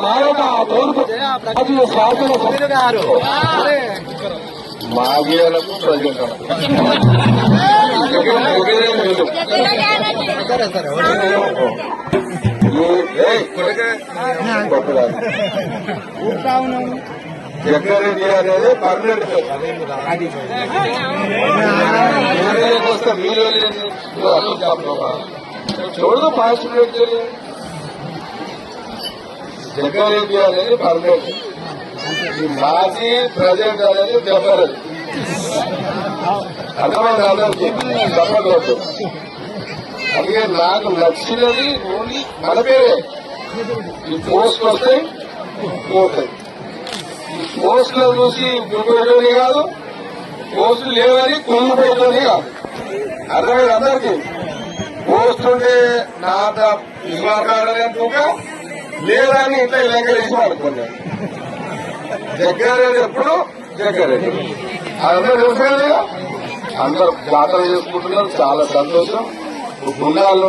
మారట తోడుకు శాసన మాగేలకు ప్రజెంట్ జగ్గారెడ్డి అనేది పర్మనెంట్ వస్తే మీరు చూడదు పార్టిసిపేట్ జగ్గారెడ్డి అనేది పర్మనెంట్ మాజీ ప్రజెంట్ అనేది చెప్పలేదు అర్థమైంది అందరికీ చెప్పకూడదు. అందుకే నాకు నచ్చినది ఓన్లీ మన పేరే ఈ పోస్టులు వస్తాయి పోతాయి. ఈ పోస్టులు చూసి గుర్తుపెట్టేది కాదు, పోస్టులు లేవని కుళ్ళిపోతుంది కాదు. అర్థమైంది అందరికీ. పోస్ట్ ఉంటే నా మాట్లాడలేనుగా లేదని ఇంట్లో లెక్కలేసి అనుకున్నాను. జగ్గారెడ్డి ఎప్పుడు జగ్గారెడ్డి అందరూ తెలుసు. అందరూ జాతర చేసుకుంటున్నారు, చాలా సంతోషం. గుండాలు